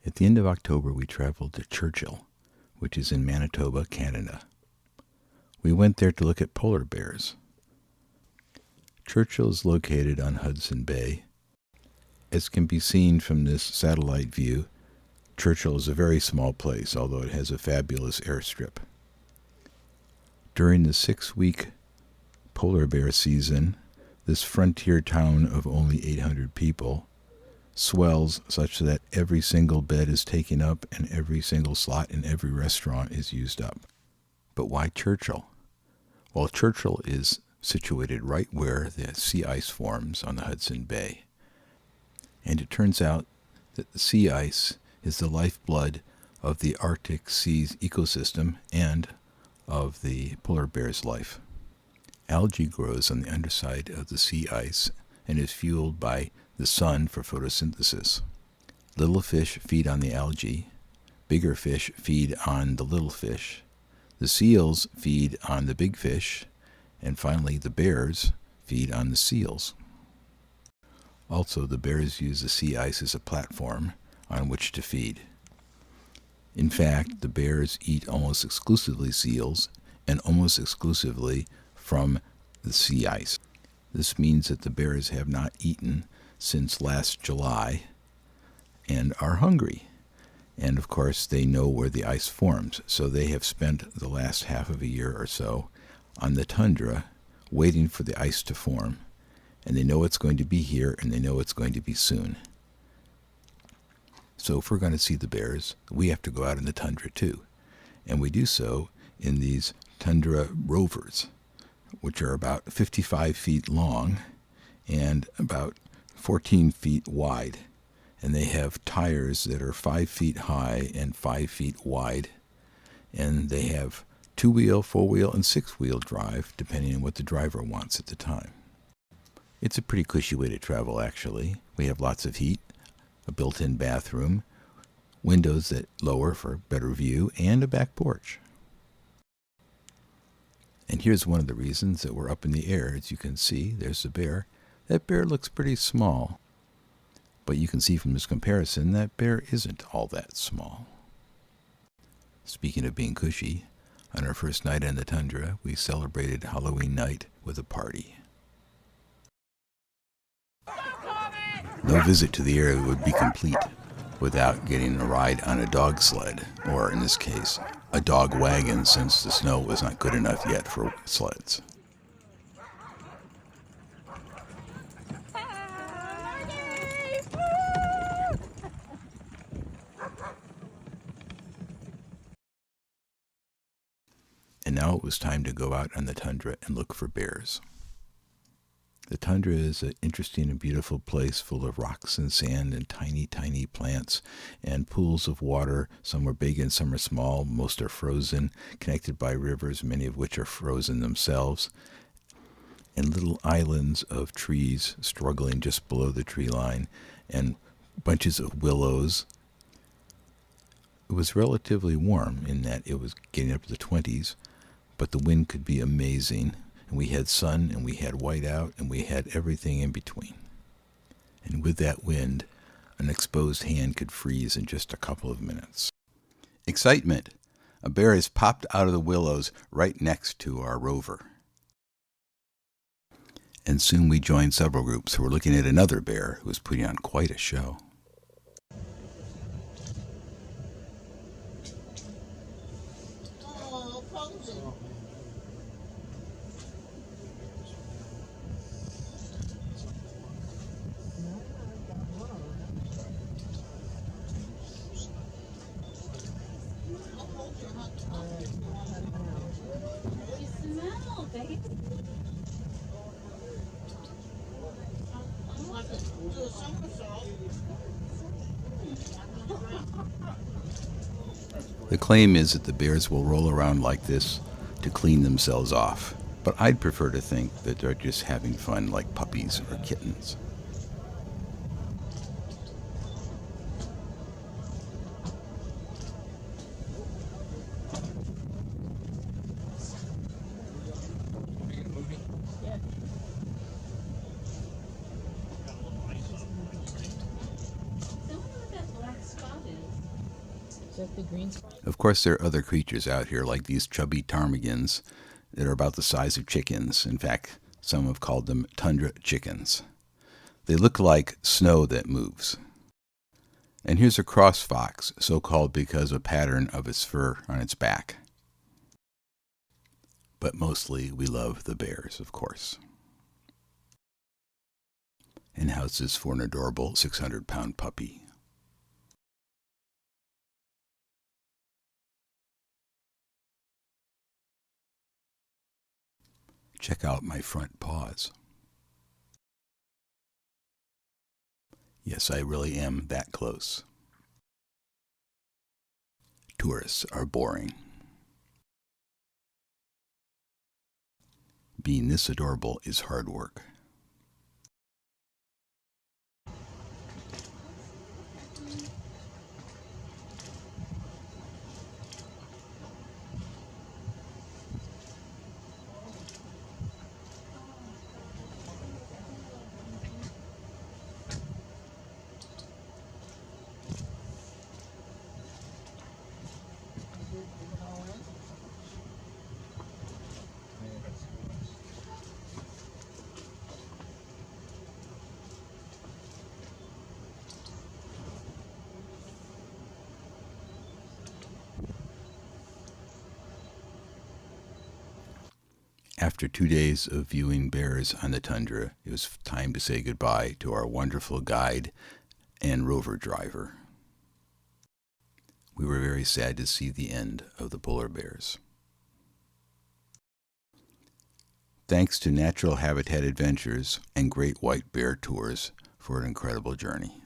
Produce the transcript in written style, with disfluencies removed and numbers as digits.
At the end of October, we traveled to Churchill, which is in Manitoba, Canada. We went there to look at polar bears. Churchill is located on Hudson Bay. As can be seen from this satellite view, Churchill is a very small place, although it has a fabulous airstrip. During the 6-week polar bear season, this frontier town of only 800 people swells such that every single bed is taken up and every single slot in every restaurant is used up. But why Churchill? Well, Churchill is situated right where the sea ice forms on the Hudson Bay. And it turns out that the sea ice is the lifeblood of the Arctic Sea's ecosystem and of the polar bear's life. Algae grows on the underside of the sea ice and is fueled by the sun for photosynthesis. Little fish feed on the algae, bigger fish feed on the little fish, the seals feed on the big fish, and finally the bears feed on the seals. Also, the bears use the sea ice as a platform on which to feed. In fact, the bears eat almost exclusively seals and almost exclusively from the sea ice. This means that the bears have not eaten since last July and are hungry. And of course, they know where the ice forms, so they have spent the last half of a year or so on the tundra waiting for the ice to form. And they know it's going to be here, and they know it's going to be soon. So if we're going to see the bears, we have to go out in the tundra too. And we do so in these tundra rovers, which are about 55 feet long and about 14 feet wide. And they have tires that are 5 feet high and 5 feet wide. And they have 2-wheel, 4-wheel, and 6-wheel drive, depending on what the driver wants at the time. It's a pretty cushy way to travel, actually. We have lots of heat, a built-in bathroom, windows that lower for better view, and a back porch. And here's one of the reasons that we're up in the air. As you can see, there's the bear. That bear looks pretty small. But you can see from this comparison that bear isn't all that small. Speaking of being cushy, on our first night in the tundra, we celebrated Halloween night with a party. No visit to the area would be complete without getting a ride on a dog sled, or in this case, a dog wagon, since the snow was not good enough yet for sleds. And now it was time to go out on the tundra and look for bears. The tundra is an interesting and beautiful place full of rocks and sand and tiny, tiny plants and pools of water. Some are big and some are small. Most are frozen, connected by rivers, many of which are frozen themselves, and little islands of trees struggling just below the tree line, and bunches of willows. It was relatively warm in that it was getting up to the 20s, but the wind could be amazing. And we had sun, and we had whiteout, and we had everything in between. And with that wind, an exposed hand could freeze in just a couple of minutes. Excitement! A bear has popped out of the willows right next to our rover. And soon we joined several groups who were looking at another bear who was putting on quite a show. The claim is that the bears will roll around like this to clean themselves off, but I'd prefer to think that they're just having fun like puppies or kittens. Don't know what that black spot is. Of course, there are other creatures out here, like these chubby ptarmigans that are about the size of chickens. In fact, some have called them tundra chickens. They look like snow that moves. And here's a cross fox, so called because of a pattern of its fur on its back. But mostly we love the bears, of course. And how's this for an adorable 600-pound puppy? Check out my front paws. Yes, I really am that close. Tourists are boring. Being this adorable is hard work. After 2 days of viewing bears on the tundra, it was time to say goodbye to our wonderful guide and rover driver. We were very sad to see the end of the polar bears. Thanks to Natural Habitat Adventures and Great White Bear Tours for an incredible journey.